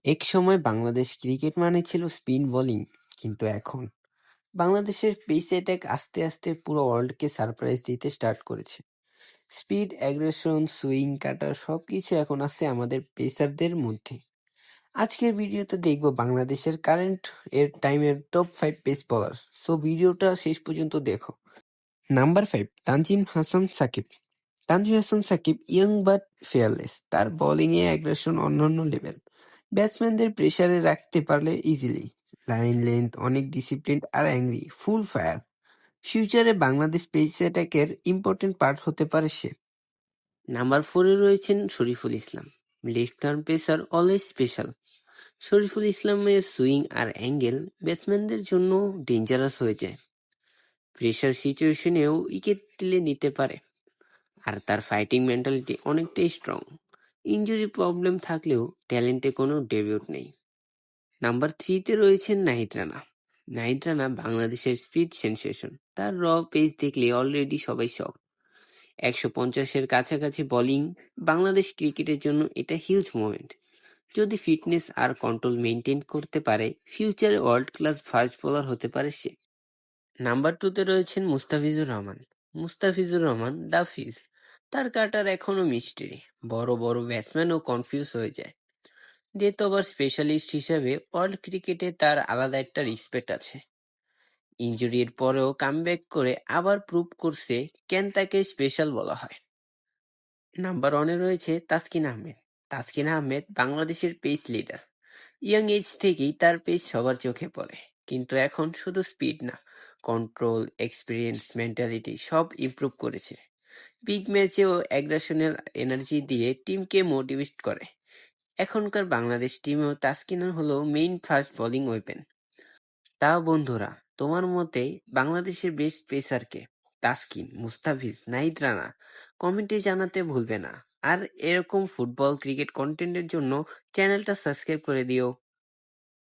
এক সময় বাংলাদেশ ক্রিকেট মানে ছিল স্পিন বোলিং, কিন্তু এখন বাংলাদেশের পেস অ্যাটাক আস্তে আস্তে পুরো ওয়ার্ল্ডকে সারপ্রাইজ দিতে স্টার্ট করেছে। স্পিড, অ্যাগ্রেশন, সুইং, কাটার সবকিছু এখন আছে আমাদের পেসারদের মধ্যে। আজকের ভিডিওতে দেখব বাংলাদেশের কারেন্ট এর টাইমের টপ 5 পেস বোলার। সো ভিডিওটা শেষ পর্যন্ত দেখো। Number 5, Tanzim Hasan Sakib. Tanzim Hasan Sakib young but fearless. তার বোলিংয়ে অ্যাগ্রেশন অন্যান্য লেভেল। ব্যাটসম্যানদের প্রেসারে রাখতে পারলে ইজিলি। লাইন লেন্থ, অনেক ডিসিপ্লিন আর অ্যাংরি, ফুল ফায়ার। ফিউচারে বাংলাদেশ পেস অ্যাটাকের ইম্পর্টেন্ট পার্ট হতে পারে সে। নাম্বার 4-এ রয়েছেন Shoriful Islam. Left arm pacer, always special. Shoriful ইসলামের সুইং আর অ্যাঙ্গেল ব্যাটসম্যানদের জন্য ডেঞ্জারাস হয়ে যায়। প্রেসার সিচুয়েশনেও উইকেট তুলে নিতে পারে, আর তার ফাইটিং মেন্টালিটি অনেকটাই স্ট্রং। ইনজুরি প্রবলেম থাকলেও ট্যালেন্টে কোনো ডেবিউট নেই। নাম্বার 3-তে রয়েছেন নাহিদ রানা। নাহিদ রানা বাংলাদেশের স্পিড সেনসেশন। তার র পেস দেখলে অলরেডি সবাই শক। 150-এর কাছাকাছি বোলিং বাংলাদেশ ক্রিকেটের জন্য এটা হিউজ মোমেন্ট। যদি ফিটনেস আর কন্ট্রোল মেনটেন করতে পারে, ফিউচারে ওয়ার্ল্ড ক্লাস ফাস্ট বোলার হতে পারে সে। নাম্বার 2-তে রয়েছেন মুস্তাফিজুর রহমান। Mustafizur Rahman the fees. তার কাটার এখনো মিস্ট্রি। বড় বড় ব্যাটসম্যানও কনফিউজ হয়ে যায়। ডেথ ওভার স্পেশালিস্ট হিসেবে ওয়ার্ল্ড ক্রিকেটে তার আলাদা একটা রেসপেক্ট আছে। ইনজুরির পরেও কামব্যাক করে আবার প্রুভ করছে কেন তাকে স্পেশাল বলা হয়। নাম্বার 1-এ রয়েছে তাসকিন আহমেদ। তাসকিন আহমেদ বাংলাদেশের পেস লিডার। ইয়াং এজ থেকেই তার পেস সবার চোখে পড়ে, কিন্তু এখন শুধু স্পিড না, কন্ট্রোল, এক্সপিরিয়েন্স, মেন্টালিটি সব ইমপ্রুভ করেছে। বিগ ম্যাচেও অ্যাগ্রেশনের এনার্জি দিয়ে টিমকে মোটিভেট করে। এখনকার বাংলাদেশ টিমেও তাসকিন হলো মেইন ফাস্ট বোলিং ওয়েপেন। তা বন্ধুরা, তোমার মতে বাংলাদেশের বেস্ট পেসার কে? তাসকিন, মুস্তাফিজ, নাহিদ রানা? কমেন্টে জানাতে ভুলবে না। আর এরকম ফুটবল ক্রিকেট কন্টেন্টের জন্য চ্যানেলটা সাবস্ক্রাইব করে দিও।